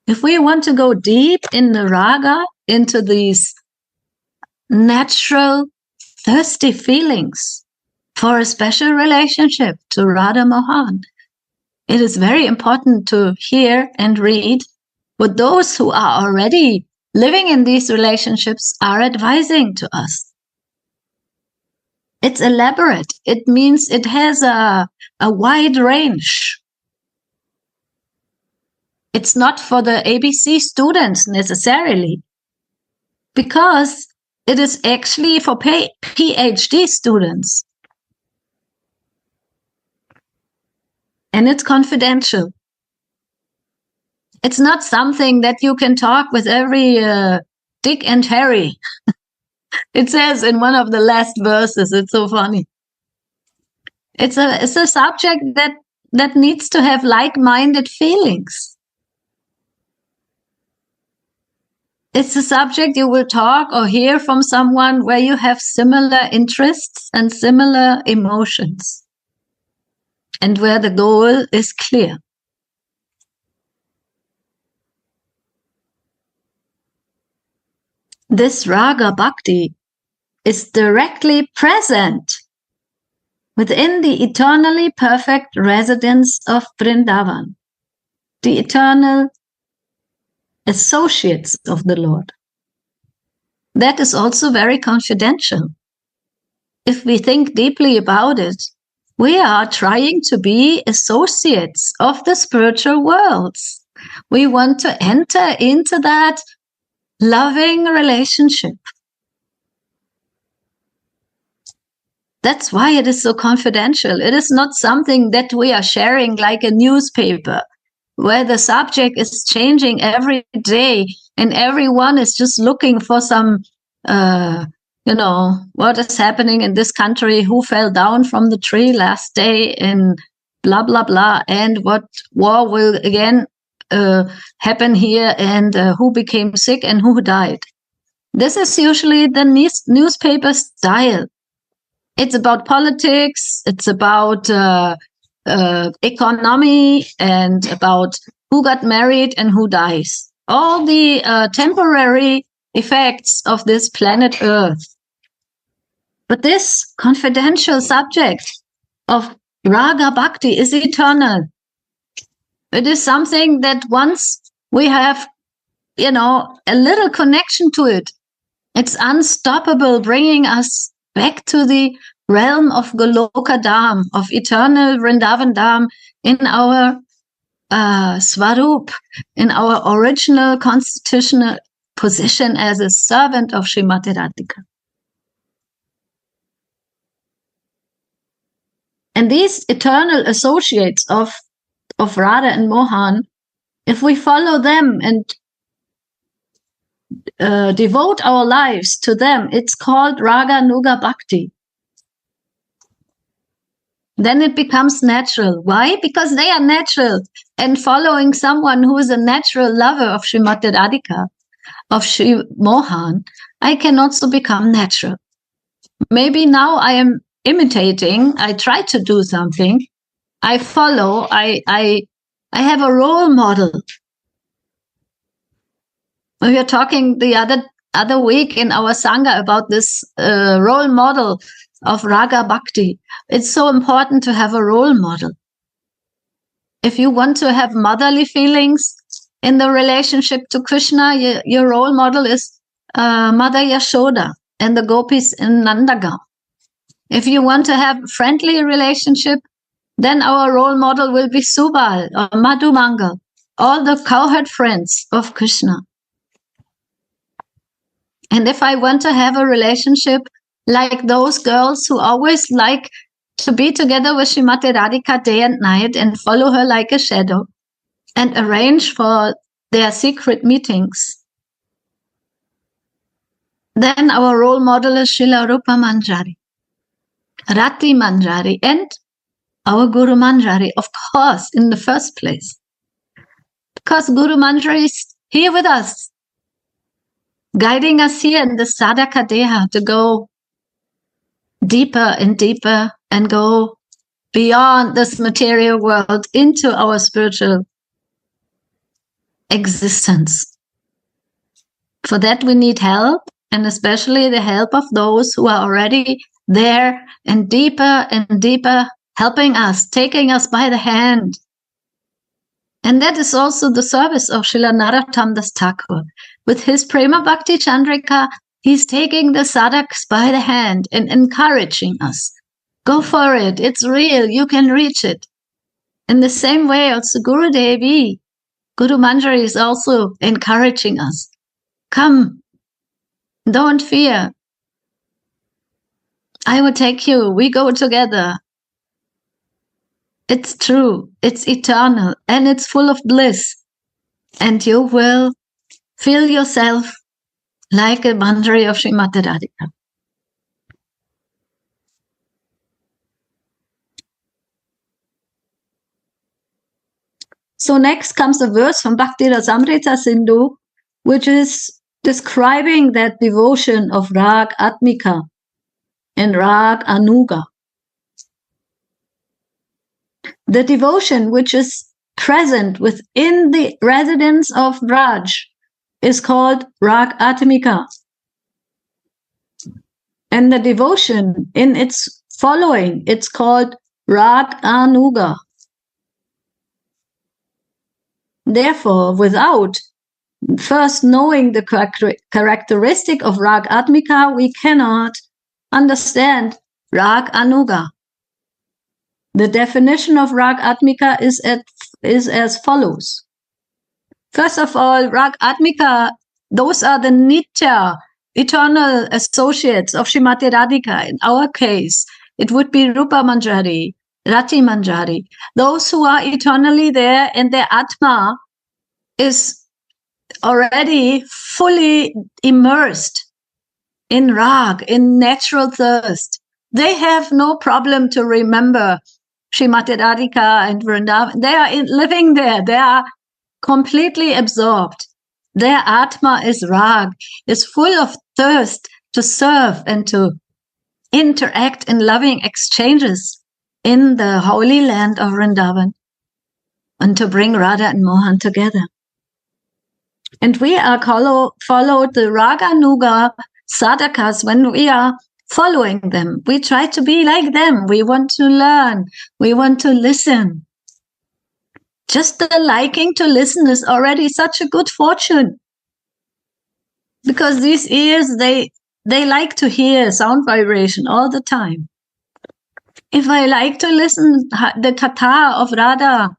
If we want to go deep in the raga, into these natural, thirsty feelings for a special relationship to Radha Mohan, it is very important to hear and read what those who are already living in these relationships are advising to us. It's elaborate. It means it has a wide range. It's not for the ABC students necessarily, because it is actually for PhD students. And it's confidential. It's not something that you can talk with every Dick and Harry. It says in one of the last verses, it's so funny. It's a subject that needs to have like-minded feelings. It's a subject you will talk or hear from someone where you have similar interests and similar emotions, and where the goal is clear. This Raga Bhakti is directly present within the eternally perfect residence of Vrindavan, the eternal associates of the Lord. That is also very confidential. If we think deeply about it, we are trying to be associates of the spiritual worlds. We want to enter into that loving relationship. That's why it is so confidential. It is not something that we are sharing like a newspaper, where the subject is changing every day and everyone is just looking for some, what is happening in this country, who fell down from the tree last day, and blah, blah, blah, and what war will again happen here, and who became sick and who died. This is usually the newspaper style. It's about politics, it's about economy, and about who got married and who dies. All the temporary effects of this planet Earth. But this confidential subject of Raga Bhakti is eternal. It is something that once we have, a little connection to it, it's unstoppable, bringing us back to the realm of Goloka Dham, of eternal Vrindavan Dham, in our Swarup, in our original constitutional position as a servant of Srimati Radhika. And these eternal associates of Radha and Mohan, if we follow them and devote our lives to them, it's called Raga Nuga Bhakti. Then it becomes natural. Why? Because they are natural. And following someone who is a natural lover of Srimati Radhika, of Sri Mohan, I can also become natural. Maybe now I am imitating, I try to do something, I follow, I have a role model. We were talking the other week in our Sangha about this role model of Raga Bhakti. It's so important to have a role model. If you want to have motherly feelings in the relationship to Krishna, your role model is Mother Yashoda and the gopis in Nandagaon. If you want to have friendly relationship, then our role model will be Subal or Madhumangal, all the cowherd friends of Krishna. And if I want to have a relationship like those girls who always like to be together with Srimati Radhika day and night and follow her like a shadow and arrange for their secret meetings, then our role model is Srila Rupa Manjari, Rati Manjari, and our Guru Manjari, of course, in the first place. Because Guru Manjari is here with us, guiding us here in the Sadhaka Deha to go deeper and deeper and go beyond this material world into our spiritual existence. For that we need help, and especially the help of those who are already there and deeper, helping us, taking us by the hand. And that is also the service of Srila Narottam Das Thakur. With his Prema Bhakti Candrika, he's taking the sadhaks by the hand and encouraging us. Go for it. It's real. You can reach it. In the same way, also Guru Devi, Guru Manjari is also encouraging us. Come. Don't fear. I will take you. We go together. It's true. It's eternal. And it's full of bliss. And you will feel yourself like a Manjari of Srimati Radhika. So next comes a verse from Bhakti Rasamrita Sindhu, which is describing that devotion of Rag Atmika and Rag Anuga. The devotion which is present within the residence of Raj is called Rag Atmika. And the devotion in its following, it's called Rag Anuga. Therefore, without first knowing the characteristic of Rag Atmika, we cannot understand Rag Anuga. The definition of Rag Atmika is as follows. First of all, Rag Atmika, those are the Nitya, eternal associates of Srimati Radhika. In our case, it would be Rupa Manjari, Rati Manjari, those who are eternally there and their Atma is already fully immersed in Rag, in natural thirst. They have no problem to remember Srimati Radhika and Vrindavan. They are living there. They are completely absorbed. Their Atma is Rag, is full of thirst to serve and to interact in loving exchanges in the holy land of Vrindavan and to bring Radha and Mohan together. And we are followed the Raganuga sadhakas when we are following them. We try to be like them. We want to learn. We want to listen. Just the liking to listen is already such a good fortune. Because these ears, they like to hear sound vibration all the time. If I like to listen the katha of Radha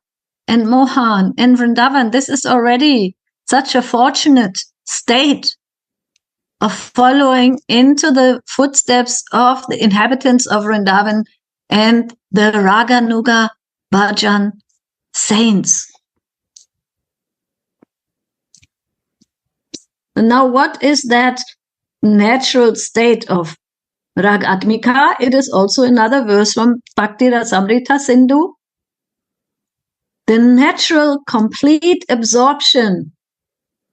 and Mohan and Vrindavan, this is already such a fortunate state of following into the footsteps of the inhabitants of Vrindavan and the Raganuga Bhajan saints. Now, what is that natural state of Rag Atmika? It is also another verse from Bhakti Rasamrita Sindhu. The natural complete absorption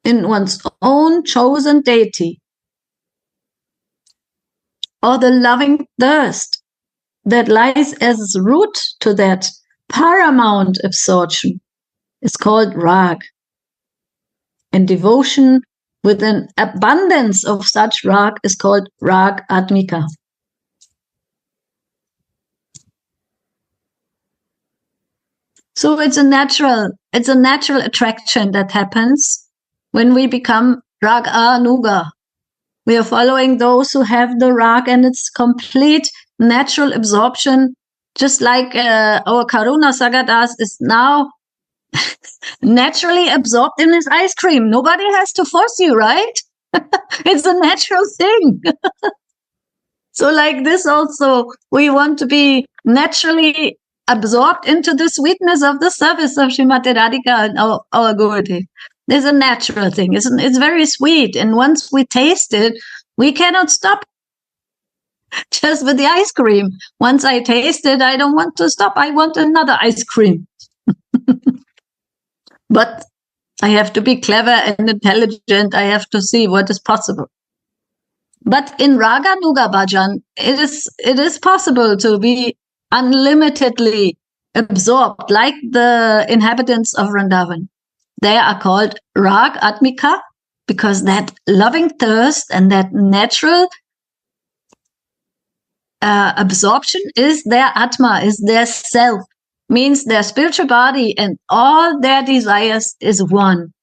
in one's own chosen deity, or the loving thirst that lies as root to that paramount absorption, is called Rag. And devotion with an abundance of such Rag is called Rag Atmika. So it's a natural attraction that happens when we become Rag Anuga. We are following those who have the Rag, and it's complete natural absorption, just like our Karuna Sagadas is now naturally absorbed in his ice cream. Nobody has to force you, right? It's a natural thing. So like this also, we want to be naturally absorbed into the sweetness of the service of Srimati Radhika and our Gurudev. There's a natural thing. It's very sweet. And once we taste it, we cannot stop. Just with the ice cream. Once I taste it, I don't want to stop. I want another ice cream. But I have to be clever and intelligent. I have to see what is possible. But in Raganuga Bhajan, it is possible to be unlimitedly absorbed, like the inhabitants of Vrindavan. they are called Rag Atmika, because that loving thirst and that natural absorption is their Atma, is their self, means their spiritual body, and all their desires is one.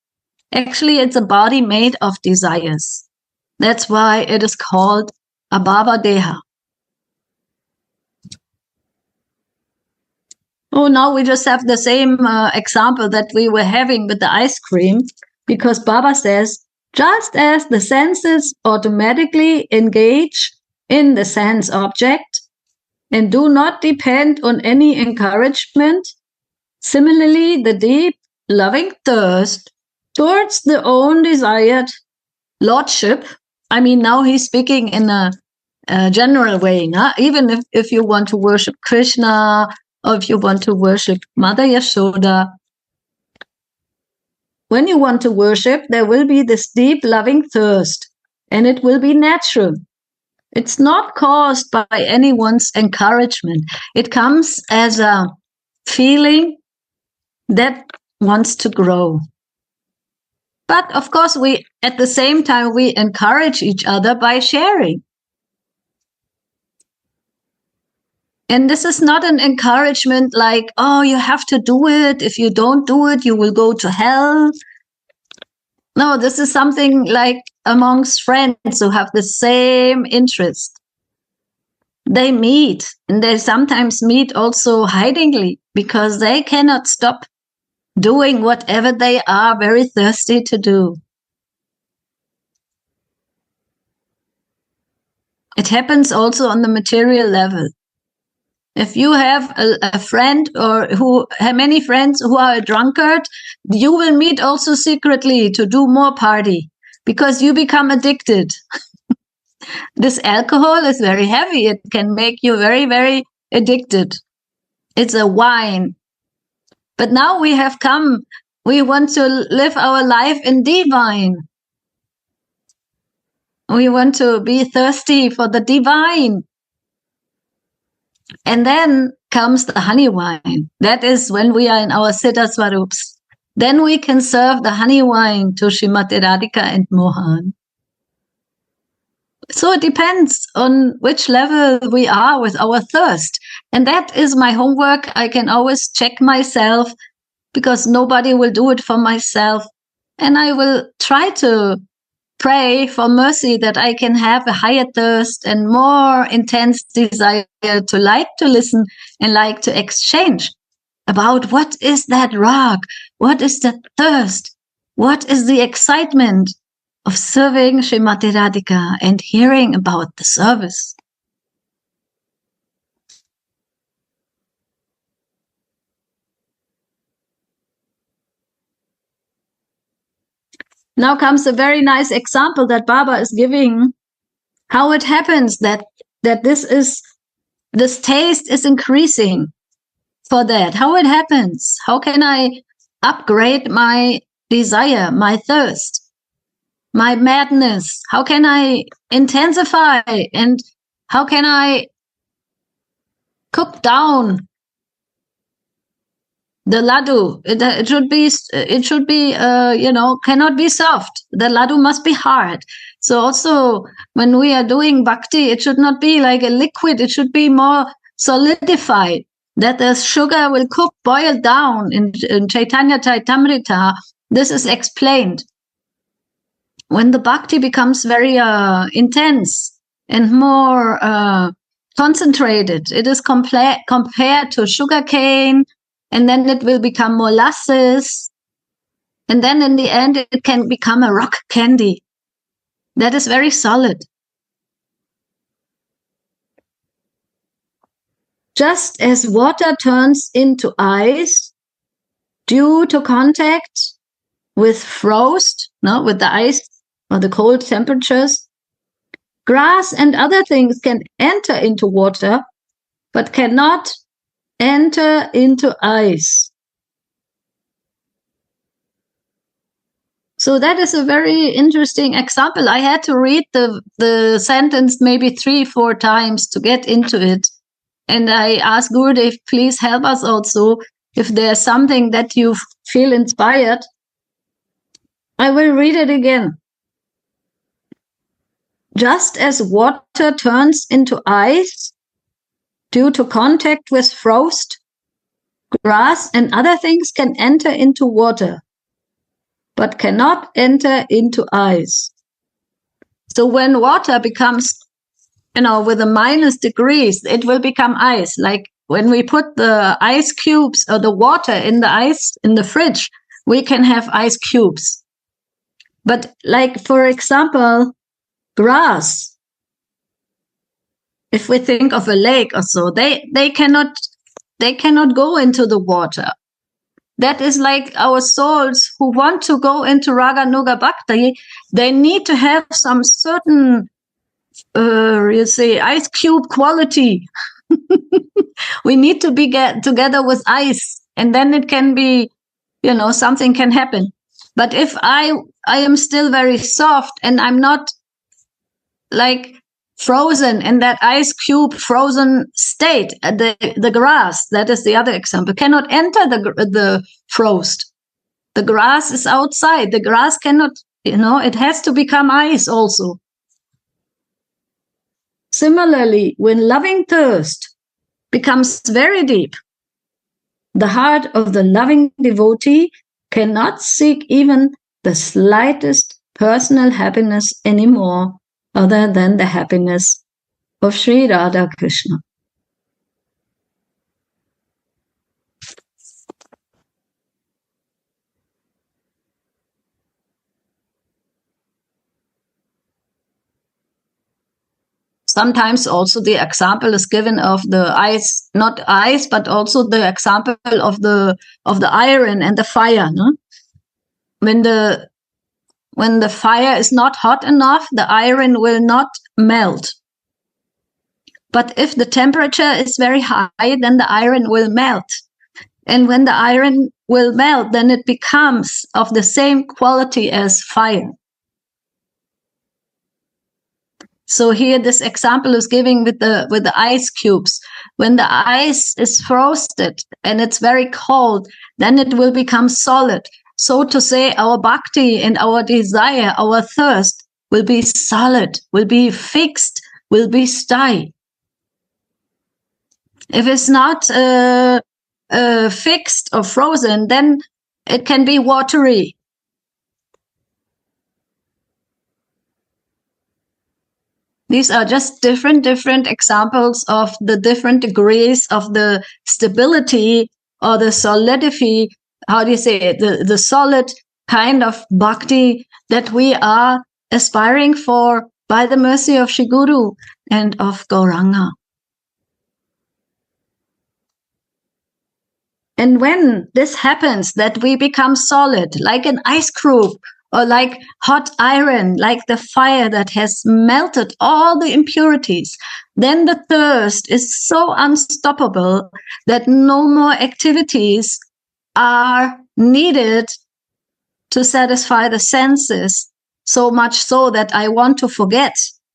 Actually, it's a body made of desires. That's why it is called Abhava Deha. Oh, now we just have the same example that we were having with the ice cream, because Baba says, just as the senses automatically engage in the sense object and do not depend on any encouragement, similarly, the deep, loving thirst towards the own desired lordship. I mean, now he's speaking in a general way, no? Even if you want to worship Krishna, or if you want to worship Mother Yashoda, when you want to worship, there will be this deep loving thirst, and it will be natural. It's not caused by anyone's encouragement. It comes as a feeling that wants to grow. But of course, at the same time, we encourage each other by sharing. And this is not an encouragement like, oh, you have to do it. If you don't do it, you will go to hell. No, this is something like amongst friends who have the same interest. They meet, and they sometimes meet also hidingly, because they cannot stop doing whatever they are very thirsty to do. It happens also on the material level. If you have a friend or many friends who are a drunkard, you will meet also secretly to do more party, because you become addicted. This alcohol is very heavy. It can make you very, very addicted. It's a wine. But now we have come. We want to live our life in divine. We want to be thirsty for the divine. And then comes the honey wine. That is when we are in our Siddha Swarups. Then we can serve the honey wine to Srimati Radhika and Mohan. So it depends on which level we are with our thirst. And that is my homework. I can always check myself, because nobody will do it for myself. And I will try to pray for mercy that I can have a higher thirst and more intense desire to like to listen and like to exchange about what is that rag, what is that thirst, what is the excitement of serving Srimati Radhika and hearing about the service. Now comes a very nice example that Baba is giving, how it happens that this taste is increasing for that. How it happens? How can I upgrade my desire, my thirst, my madness? How can I intensify, and how can I cook down the laddu? It should be cannot be soft. The laddu must be hard. So also when we are doing bhakti, it should not be like a liquid. It should be more solidified, that the sugar will boil down in Chaitanya Chaitamrita. This is explained. When the bhakti becomes very intense and more concentrated, it is compared to sugar cane, and then it will become molasses, and then in the end it can become a rock candy that is very solid. Just as water turns into ice due to contact with frost, with the ice or the cold temperatures, grass and other things can enter into water, but cannot enter into ice. So that is a very interesting example. I had to read the sentence maybe 3-4 times to get into it. And I asked Gurudev, please help us also. If there's something that you feel inspired, I will read it again. Just as water turns into ice due to contact with frost, grass and other things can enter into water, but cannot enter into ice. So when water becomes, with the minus degrees, it will become ice. Like when we put the ice cubes or the water in the ice in the fridge, we can have ice cubes. But like, for example, grass, if we think of a lake or so, they cannot go into the water. That is like our souls who want to go into Raga Nuga Bhakti, they need to have some certain ice cube quality. We need to be together with ice, and then it can be, something can happen. But if I am still very soft and I'm not like frozen in that ice cube frozen state, the grass, that is the other example, cannot enter the frost. The grass is outside. The grass cannot, it has to become ice also. Similarly, when loving thirst becomes very deep, the heart of the loving devotee cannot seek even the slightest personal happiness anymore, other than the happiness of Sri Radha Krishna. Sometimes also the example is given of the ice, not ice, but also the example of the iron and the fire. No? When the fire is not hot enough, the iron will not melt. But if the temperature is very high, then the iron will melt. And when the iron will melt, then it becomes of the same quality as fire. So here this example is giving with the ice cubes. When the ice is frosted and it's very cold, then it will become solid. So to say, our bhakti and our desire, our thirst will be solid, will be fixed, will be stay. If it's not fixed or frozen, then it can be watery. These are just different examples of the different degrees of the stability or the solidity, how do you say it, the solid kind of bhakti that we are aspiring for by the mercy of Shri Guru and of Gauranga. And when this happens, that we become solid, like an ice cube, or like hot iron, like the fire that has melted all the impurities, then the thirst is so unstoppable that no more activities are needed to satisfy the senses, so much so that I want to forget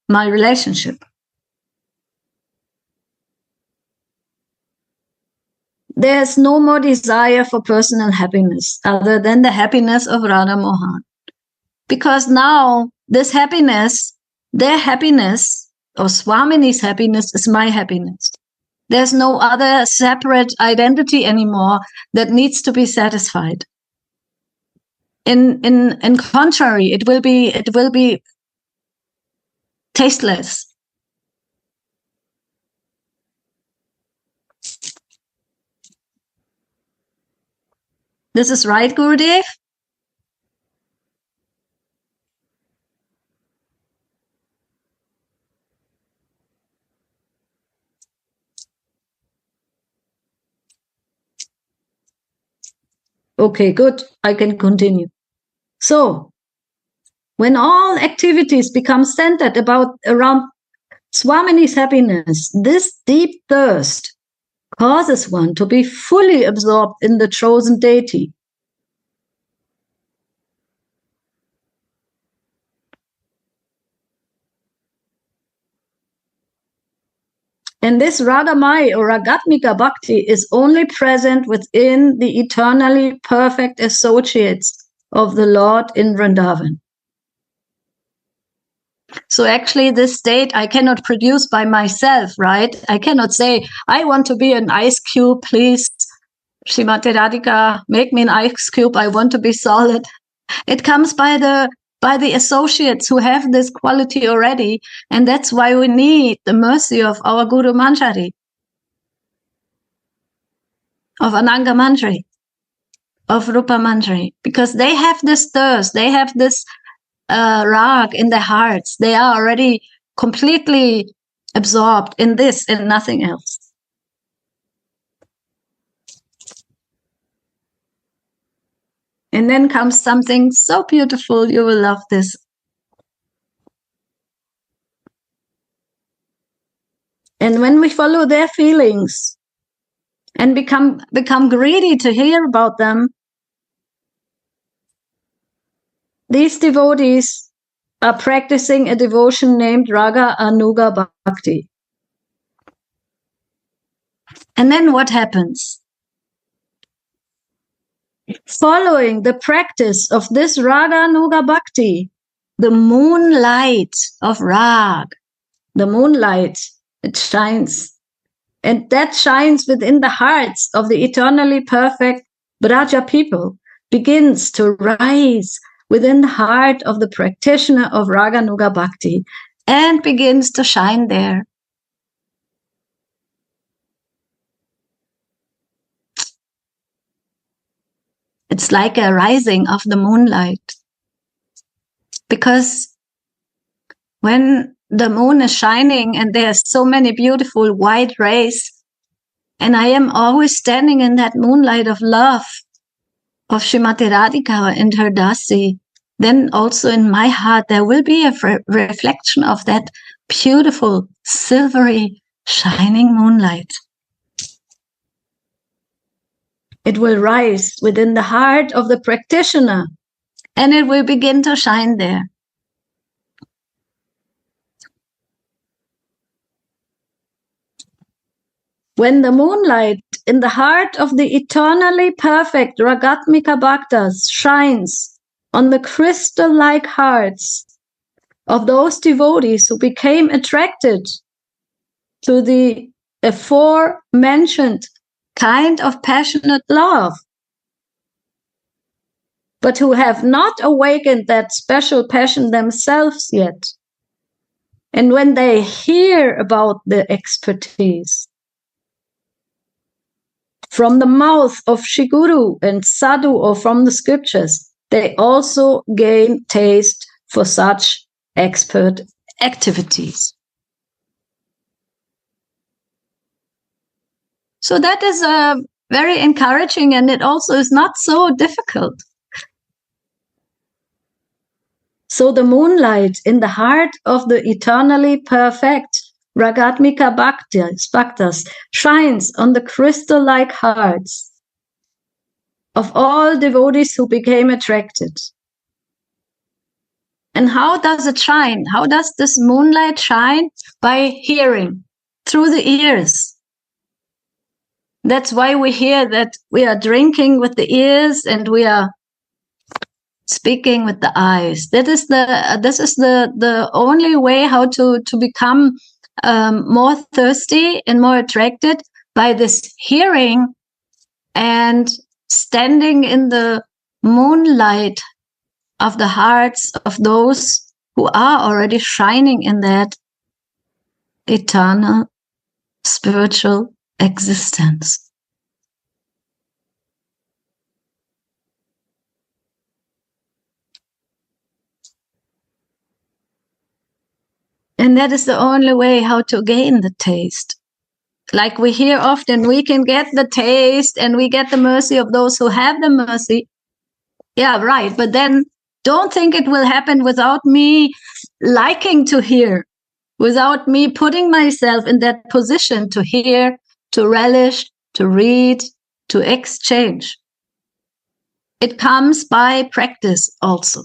my relationship. There's no more desire for personal happiness other than the happiness of Radha Mohan. Because now this happiness, their happiness, or Swamini's happiness, is my happiness. There's no other separate identity anymore that needs to be satisfied. In contrary, it will be tasteless. This is right, Gurudev? Okay, good. I can continue. So, when all activities become centered around Swamini's happiness, this deep thirst causes one to be fully absorbed in the chosen deity. And this Radhamai or Ragatmika Bhakti is only present within the eternally perfect associates of the Lord in Vrindavan. So actually this state I cannot produce by myself, right? I cannot say, I want to be an ice cube, please. Srimati Radhika, make me an ice cube, I want to be solid. It comes by the associates who have this quality already, and that's why we need the mercy of our Guru Manjari, of Ananga Manjari, of Rupa Manjari, because they have this thirst, they have this rag in their hearts. They are already completely absorbed in this and nothing else. And then comes something so beautiful, you will love this. And when we follow their feelings and become greedy to hear about them, these devotees are practicing a devotion named Raga Anuga Bhakti. And then what happens? Following the practice of this Raga Anuga Bhakti, the moonlight of Rag, the moonlight, it shines. And that shines within the hearts of the eternally perfect Braja people, begins to rise within the heart of the practitioner of Raga Anuga Bhakti and begins to shine there. It's like a rising of the moonlight. Because when the moon is shining and there are so many beautiful white rays, and I am always standing in that moonlight of love of Srimati Radhika and her Dasi, then also in my heart there will be a reflection of that beautiful, silvery, shining moonlight. It will rise within the heart of the practitioner and it will begin to shine there. When the moonlight in the heart of the eternally perfect Ragatmika Bhaktas shines on the crystal-like hearts of those devotees who became attracted to the aforementioned kind of passionate love, but who have not awakened that special passion themselves yet. And when they hear about the expertise from the mouth of Shiguru and Sadhu or from the scriptures, they also gain taste for such expert activities. So that is very encouraging, and it also is not so difficult. So the moonlight in the heart of the eternally perfect Ragatmika Bhaktas shines on the crystal-like hearts of all devotees who became attracted. And how does it shine? How does this moonlight shine? By hearing, through the ears. That's why we hear that we are drinking with the ears and we are speaking with the eyes. This is the only way how to become more thirsty and more attracted, by this hearing and standing in the moonlight of the hearts of those who are already shining in that eternal spiritual existence. And that is the only way how to gain the taste. Like we hear often, we can get the taste and we get the mercy of those who have the mercy. Yeah, right. But then don't think it will happen without me liking to hear, without me putting myself in that position to hear, to relish, to read, to exchange. It comes by practice also.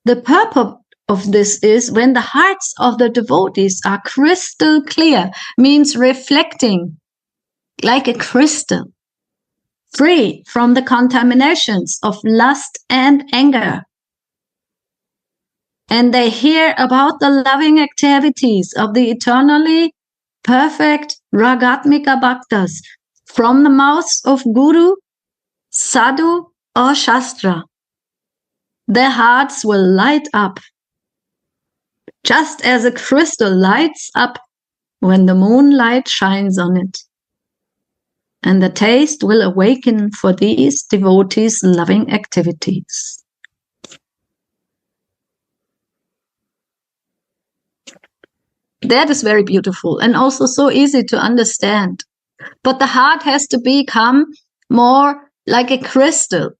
The purpose of this is when the hearts of the devotees are crystal clear, means reflecting like a crystal. free from the contaminations of lust and anger. And they hear about the loving activities of the eternally perfect Ragatmika Bhaktas from the mouths of Guru, Sadhu, or Shastra. Their hearts will light up, just as a crystal lights up when the moonlight shines on it. And the taste will awaken for these devotees' loving activities. That is very beautiful and also so easy to understand. But the heart has to become more like a crystal.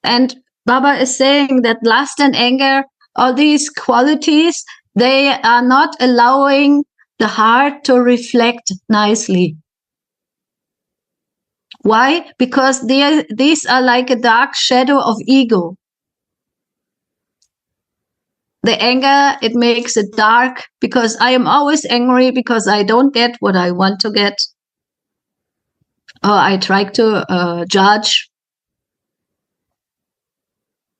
And Baba is saying that lust and anger, all these qualities, they are not allowing the heart to reflect nicely. Why? Because these are like a dark shadow of ego. The anger, it makes it dark because I am always angry because I don't get what I want to get. Or I try to judge.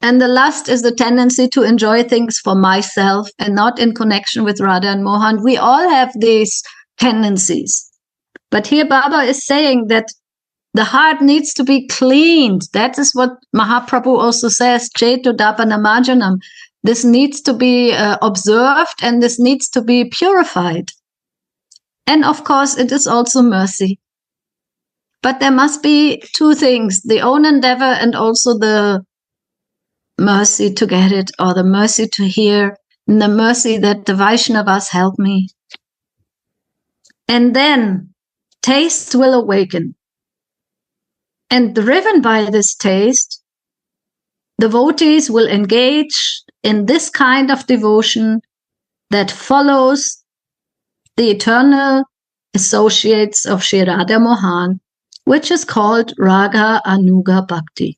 And the lust is the tendency to enjoy things for myself and not in connection with Radha and Mohan. We all have these tendencies. But here Baba is saying that the heart needs to be cleaned. That is what Mahaprabhu also says, Cheto Dapanamarjanam. This needs to be observed and this needs to be purified. And of course, it is also mercy. But there must be two things, the own endeavor and also the mercy to get it, or the mercy to hear, and the mercy that the Vaishnavas help me. And then taste will awaken. And driven by this taste, devotees will engage in this kind of devotion that follows the eternal associates of Shri Radha Mohan, which is called Raga Anuga Bhakti.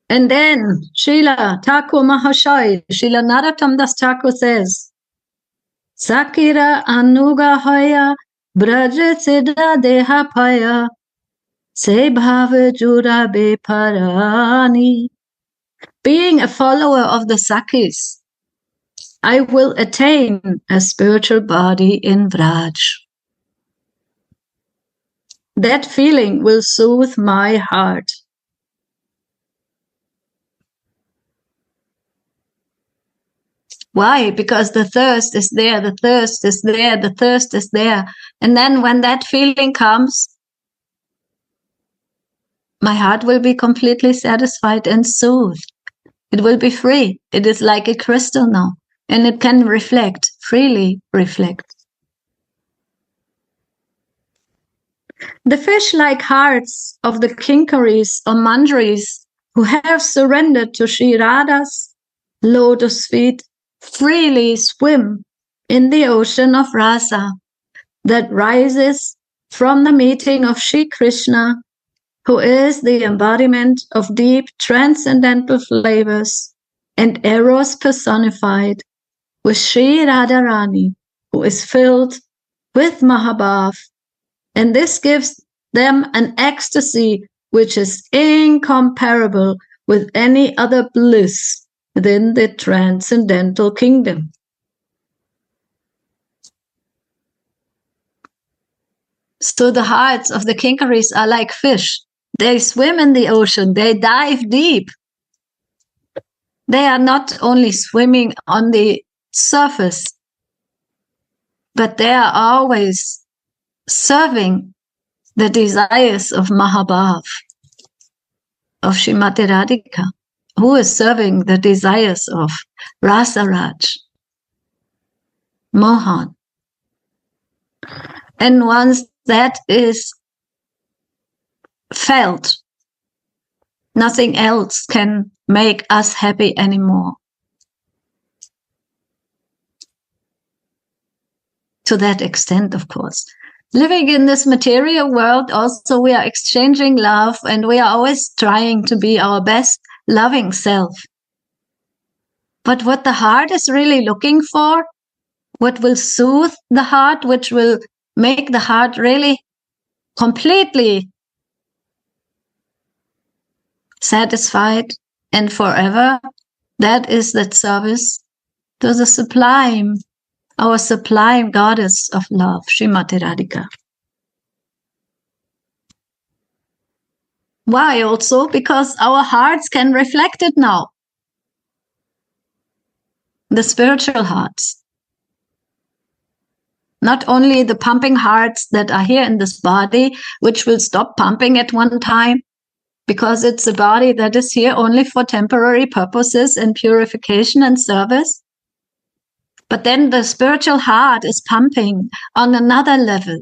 And then Srila Thakur Mahashaya, Srila Narottam Das Thakur says, Sakira Anuga Haya Braja Siddha Deha Paya Se Bhava Jura Beparani. Being a follower of the Sakis, I will attain a spiritual body in Vraj. That feeling will soothe my heart. Why? Because the thirst is there, the thirst is there, the thirst is there. And then when that feeling comes, my heart will be completely satisfied and soothed. It will be free. It is like a crystal now. And it can reflect, freely reflect. The fish-like hearts of the kinkaris or manjaris who have surrendered to Sri Radha's lotus feet freely swim in the ocean of rasa that rises from the meeting of Sri Krishna, who is the embodiment of deep transcendental flavors, and Eros personified, with Sri Radharani, who is filled with Mahabhav, and this gives them an ecstasy which is incomparable with any other bliss within the transcendental kingdom. So the hearts of the kinkaris are like fish. They swim in the ocean, they dive deep. They are not only swimming on the surface, but they are always serving the desires of Mahabhav, of Srimati Radhika, who is serving the desires of Rasaraj, Mohan. And once that is felt, nothing else can make us happy anymore. To that extent, of course. Living in this material world, also we are exchanging love and we are always trying to be our best loving self. But what the heart is really looking for, what will soothe the heart, which will make the heart really completely satisfied and forever, that is that service to the sublime, our sublime goddess of love, Srimati Radhika. Why also? Because our hearts can reflect it now. The spiritual hearts. Not only the pumping hearts that are here in this body, which will stop pumping at one time, because it's a body that is here only for temporary purposes and purification and service. But then the spiritual heart is pumping on another level.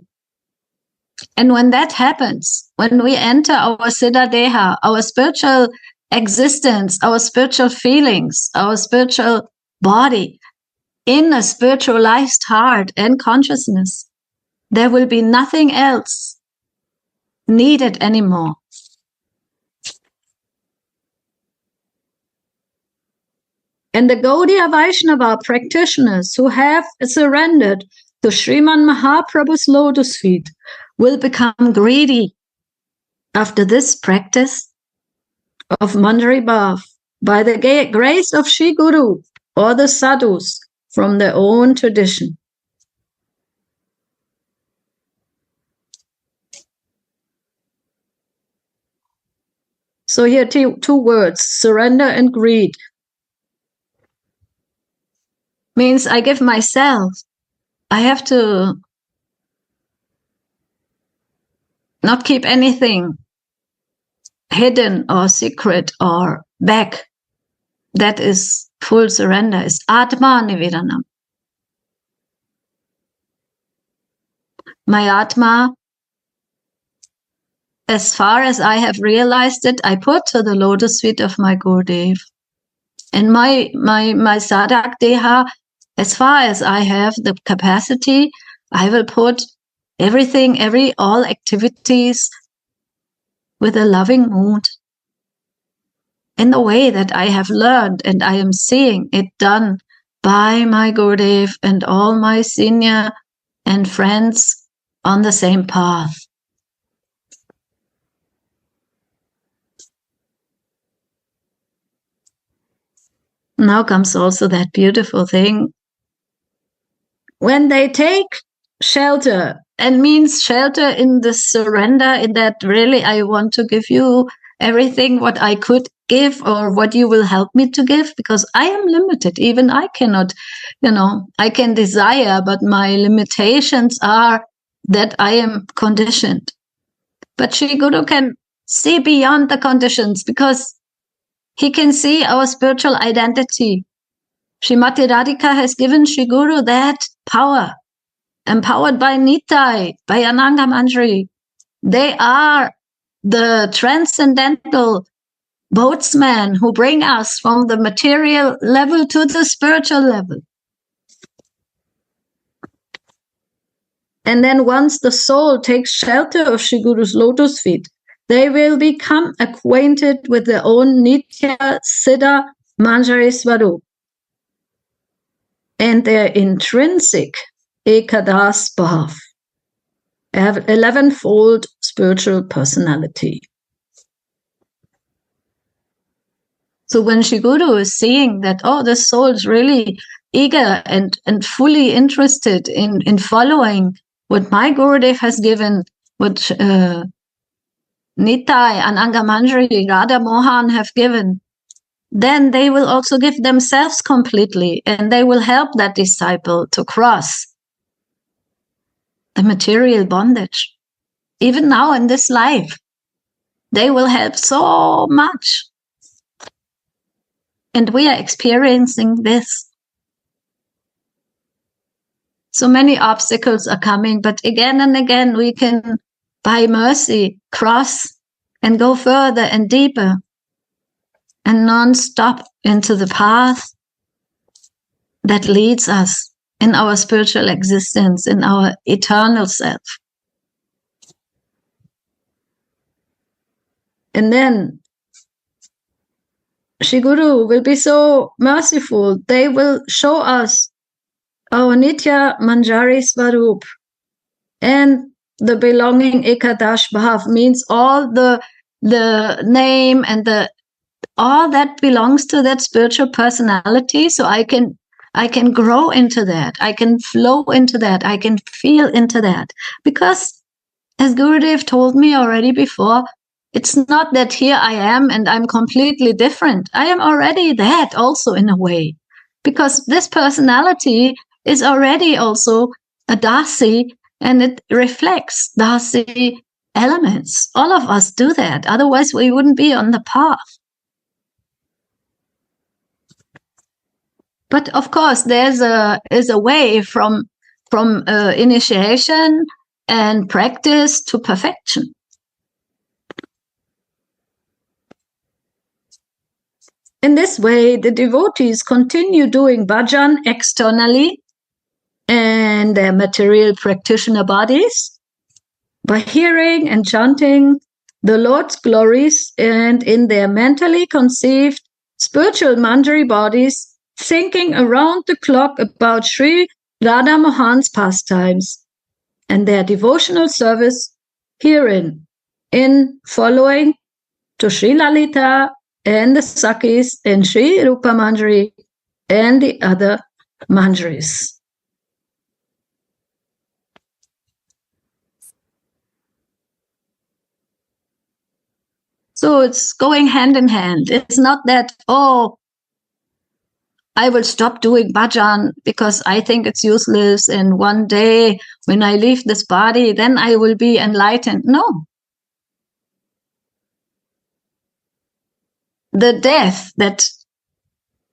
And when that happens, when we enter our Siddha Deha, our spiritual existence, our spiritual feelings, our spiritual body, in a spiritualized heart and consciousness, there will be nothing else needed anymore. And the Gaudiya Vaishnava practitioners who have surrendered to Sriman Mahaprabhu's lotus feet will become greedy after this practice of Manjari Bhav by the grace of Shri Guru or the sadhus from their own tradition. So here two words, surrender and greed. Means I give myself. I have to not keep anything hidden or secret or back. That is full surrender, is Atma Nivedanam. My Atma, as far as I have realized it, I put to the lotus feet of my Gurudev. And my Sadhak Deha, as far as I have the capacity, I will put everything, all activities with a loving mood in the way that I have learned and I am seeing it done by my Gurudev and all my senior and friends on the same path. Now comes also that beautiful thing. When they take shelter, and means shelter in the surrender, in that really I want to give you everything what I could give or what you will help me to give, because I am limited. Even I cannot, I can desire, but my limitations are that I am conditioned. But Shri Guru can see beyond the conditions because he can see our spiritual identity. Srimati Radhika has given Shri Guru that power, empowered by Nitai, by Ananga Manjari. They are the transcendental boatsmen who bring us from the material level to the spiritual level. And then once the soul takes shelter of Shri Guru's lotus feet, they will become acquainted with their own Nitya Siddha Manjari Swarup and their intrinsic Ekadas Bhav, 11-fold spiritual personality. So when Shri Guru is seeing that, the soul is really eager and fully interested in following what my Gurudev has given, what Nitai and Ananga Manjari, Radha Mohan have given, then they will also give themselves completely and they will help that disciple to cross the material bondage. Even now in this life, they will help so much. And we are experiencing this. So many obstacles are coming, but again and again we can, by mercy, cross and go further and deeper and non-stop into the path that leads us in our spiritual existence, in our eternal self. And then Shri Guru will be so merciful. They will show us our Nitya Manjari Swarup, and the belonging Ekadash Bhav means all the name and all that belongs to that spiritual personality. So I can grow into that. I can flow into that. I can feel into that. Because as Gurudev told me already before, it's not that here I am and I'm completely different. I am already that also in a way. Because this personality is already also a Dasi, and it reflects Dasi elements. All of us do that. Otherwise, we wouldn't be on the path. But of course, is a way from initiation and practice to perfection. In this way, the devotees continue doing bhajan externally and their material practitioner bodies by hearing and chanting the Lord's glories, and in their mentally conceived spiritual manjari bodies, thinking around the clock about Sri Radha Mohan's pastimes and their devotional service herein, in following to Sri Lalita and the Sakis and Sri Rupa Manjari and the other manjaris. So it's going hand in hand. It's not that, oh, I will stop doing bhajan because I think it's useless, and one day when I leave this body, then I will be enlightened. No. The death that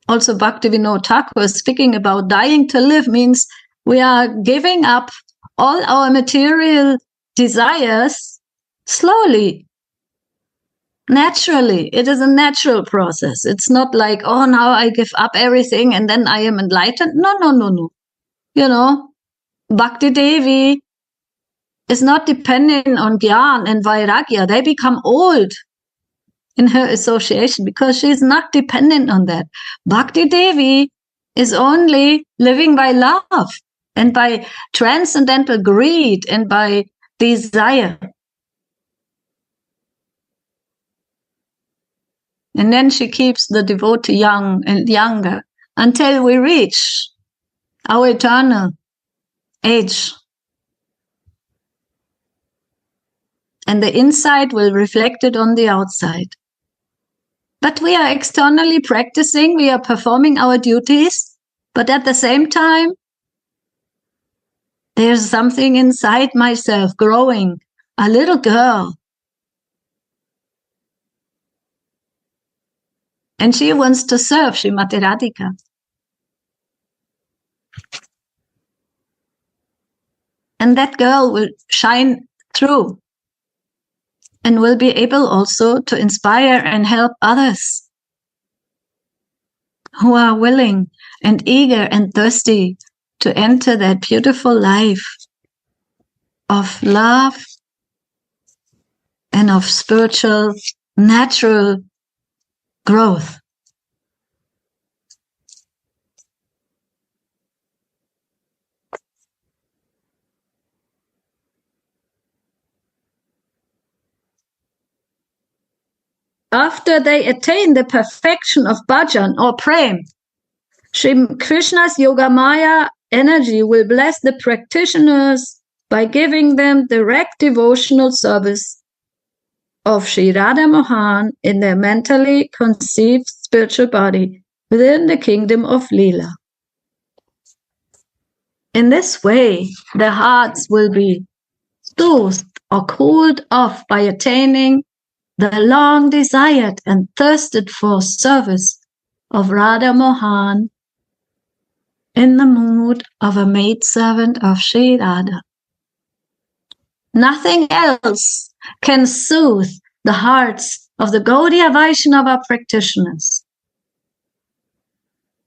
also Bhaktivinoda Thakur was speaking about, dying to live, means we are giving up all our material desires slowly. Naturally, it is a natural process. It's not like, oh, now I give up everything and then I am enlightened. No. You know, Bhakti Devi is not dependent on Gyan and Vairagya. They become old in her association because she is not dependent on that. Bhakti Devi is only living by love and by transcendental greed and by desire. And then she keeps the devotee young and younger until we reach our eternal age. And the inside will reflect it on the outside. But we are externally practicing, we are performing our duties, but at the same time, there's something inside myself growing, a little girl. And she wants to serve Srimati Radhika. And that girl will shine through and will be able also to inspire and help others who are willing and eager and thirsty to enter that beautiful life of love and of spiritual, natural growth. After they attain the perfection of bhajan or prem, Sri Krishna's Yogamaya energy will bless the practitioners by giving them direct devotional service of Sri Radha Mohan in their mentally conceived spiritual body within the kingdom of Leela. In this way, their hearts will be soothed or cooled off by attaining the long desired and thirsted for service of Radha Mohan in the mood of a maidservant of Sri Radha. Nothing else can soothe the hearts of the Gaudiya Vaishnava practitioners.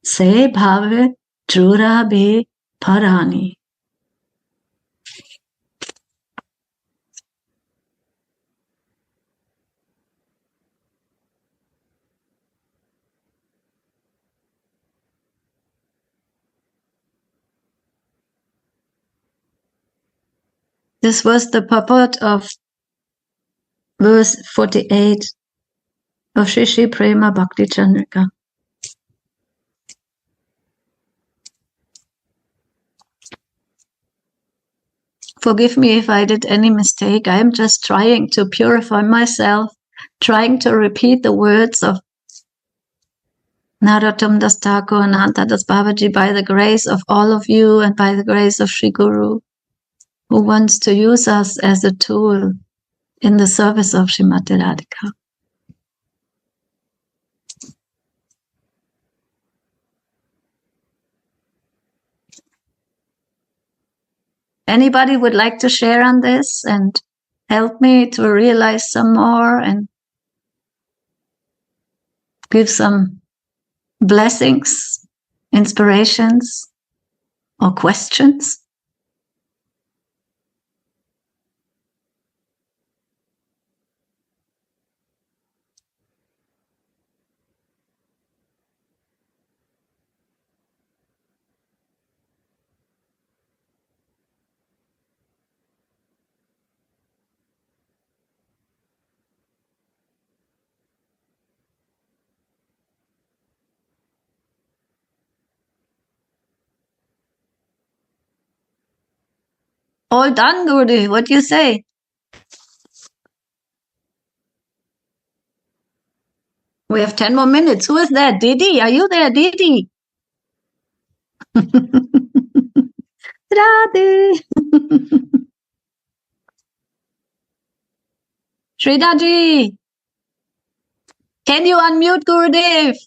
Se bhave jura be parani. This was the purport of verse 48 of Shri Prema Bhakti Candrika. Forgive me if I did any mistake. I am just trying to purify myself, trying to repeat the words of Narottam Das Thakur and Anta Das Babaji by the grace of all of you and by the grace of Sri Guru, who wants to use us as a tool in the service of Srimati Radhika. Anybody would like to share on this and help me to realize some more and give some blessings, inspirations, or questions? All done, Gurudev. What do you say? We have 10 more minutes. Who is that? Didi, are you there, Didi? Radhe. Sridaji, can you unmute Gurudev?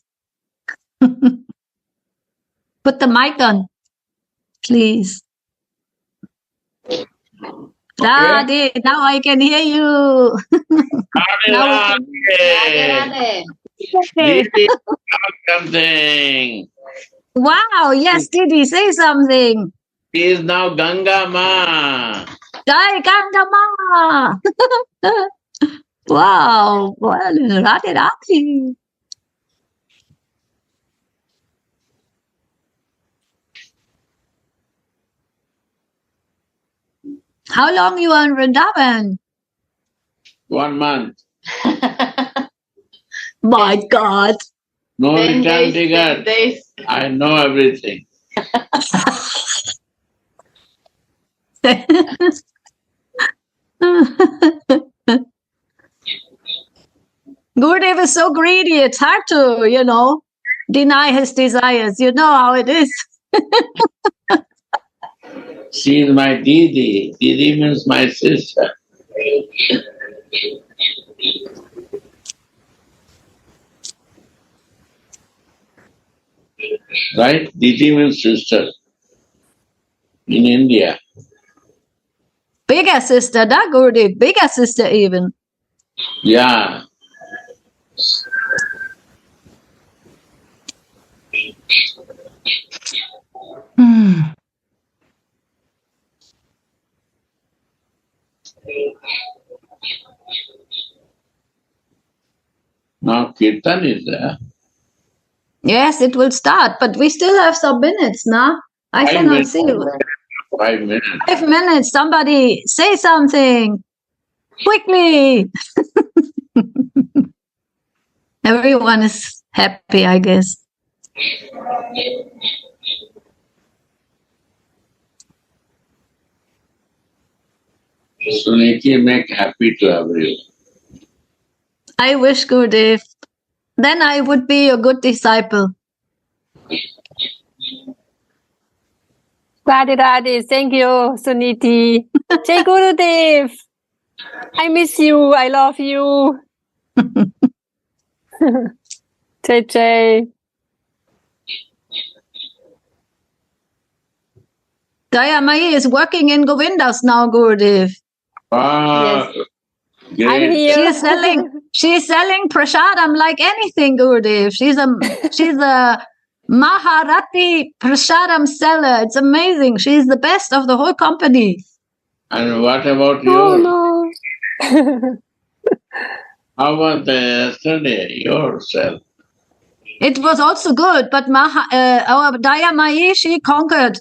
Put the mic on, please. Radhe, now I can hear you. Now we can... Didi, something. Wow, yes, Didi, say something. She is now Ganga Ma. Jai Ganga Ma. Wow, well, Radhe Radhe. How long you are in Vrindavan? 1 month. My God. No return ticket. I know everything. Gurudev is so greedy, it's hard to, deny his desires. You know how it is. She is my Didi. Didi means my sister. Right? Didi means sister. In India. Bigger sister, da Gurudev? Bigger sister even. Yeah. Now Kirtan is there. Yes, it will start, but we still have some minutes, now. I cannot see you. 5 minutes. 5 minutes. Somebody say something. Quickly. Everyone is happy, I guess. Suniti make happy to everyone. I wish, Gurudev. Then I would be a good disciple. Radhe Radhe, thank you, Suniti. Jai Gurudev. I miss you. I love you. Jai Jai. Dayamayi is working in Govindas now, Gurudev. Ah, Yes. great. I'm here. She's selling prasadam like anything, Gurudev. She's a Maharati prasadam seller. It's amazing. She's the best of the whole company. And what about you? Oh no. How about yesterday, yourself? It was also good, but our Dayamayi, she conquered.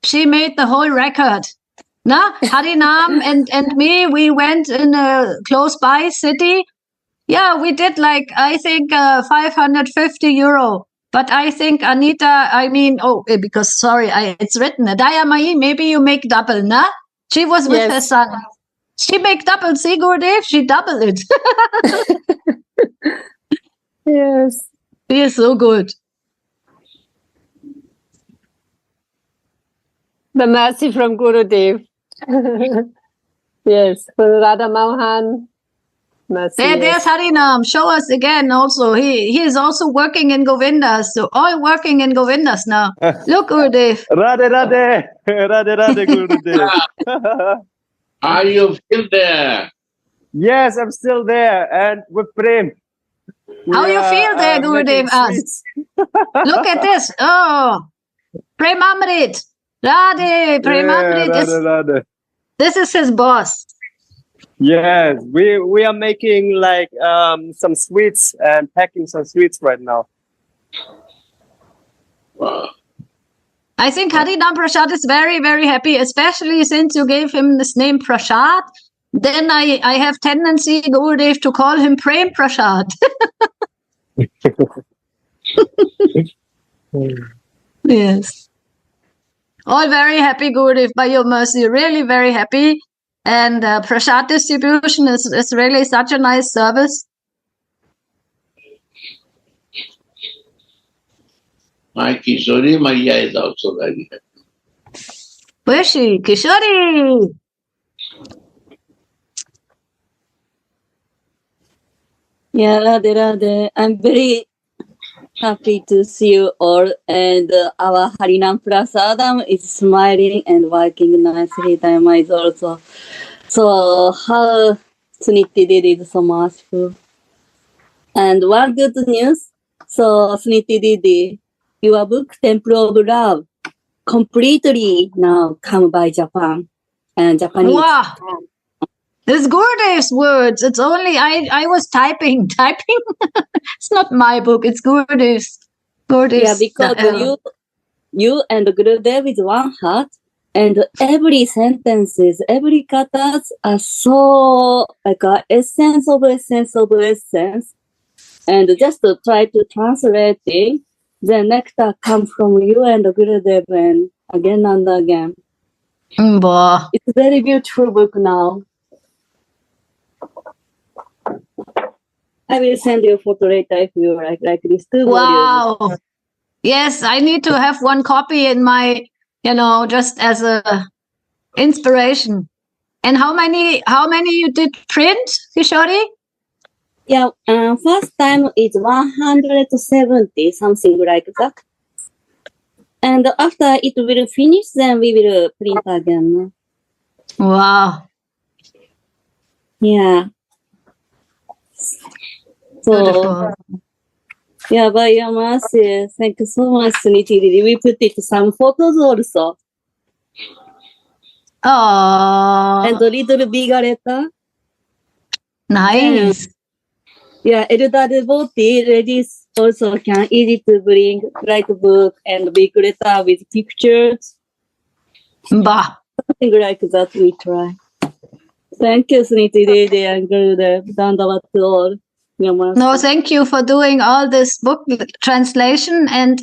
She made the whole record. Na, Harinam and me, we went in a close by city. Yeah, we did like, I think, 550 euro. But I think Anita, because sorry, it's written, Dayamai, maybe you make double, na? She was with her Yes. son. She make double, see, Gurudev? She double it. Yes. He is so good. The mercy from Gurudev. Yes, for Radha Mohan. Mercy. There's Yes. Harinam. Show us again also. He is also working in Govindas. So all working in Govindas now. Look, Gurudev. Radhe Radhe. Radhe Radhe Gurudev. Are you still there? Yes, I'm still there and with Prem. How you feel there, Gurudev asks. Look at this. Oh, Premamrit. Radhe, Premamrit. Radhe. This is his boss. Yes, we are making like some sweets and packing some sweets right now. Wow. I think Harinam Prasad is very, very happy, especially since you gave him this name Prasad. Then I have tendency, Gurudev, to call him Prem Prasad. Yes. All very happy, Gurudev, by your mercy. Really very happy. And Prasad distribution is really such a nice service. My Kishori Maya is also very happy. Where is she? Kishori! Yeah, Radhe Radhe. I'm very happy to see you all. And our Harinam Prasadam is smiling and working nicely. Dharma is also. So, how Suniti Didi is so much good. And one good news. So, Suniti Didi, your book, Temple of Love, completely now come by Japan and Japanese. Wow! This Gurudev's words. It's only, I was typing. It's not my book, it's Gurudev's. Yeah, because you and Gurudev is one heart, and every sentences, every katas are so like essence of essence of essence, and just to try to translate it, the nectar comes from you and Gurudev and again and again. Bah. It's a very beautiful book now. I will send you a photo later if you like these two Wow. volumes. Yes, I need to have one copy in my, just as a inspiration. And how many you did print, Kishori? Yeah, first time is 170, something like that. And after it will finish, then we will print again. Wow. Yeah. So, Beautiful. yeah, by your mercy, thank you so much, Suniti. We put it some photos also. Oh, And a little bigger letter. nice. Yeah, elder devotee ladies also can easy to bring write book and big letter with pictures. Bah. Something like that we try. Thank you, Suniti Didi and Gurudev. Dandavat to all. No, thank you for doing all this book translation and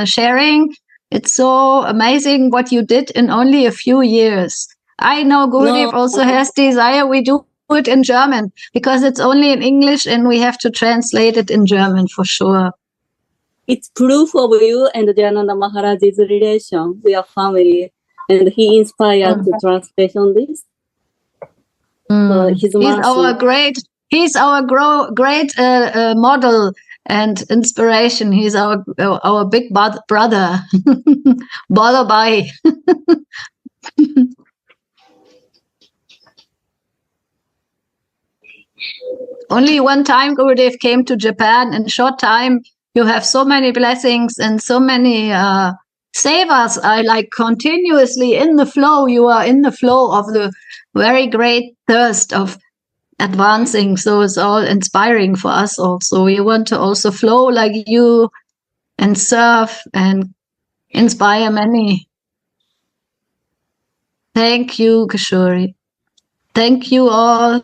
sharing. It's so amazing what you did in only a few years. I know Gurudev also has desire. We do it in German because it's only in English and we have to translate it in German for sure. It's proof of you and Jayananda Maharaj's relation. We are family. And he inspired to translation this. So He's our great model and inspiration. He's our big brother. Bye. Only one time Gurudev came to Japan. In short time, you have so many blessings and so many sevas are like continuously in the flow. You are in the flow of the very great thirst of advancing. So it's all inspiring for us also. We want to also flow like you and serve and inspire many. Thank you, Kishori. Thank you all.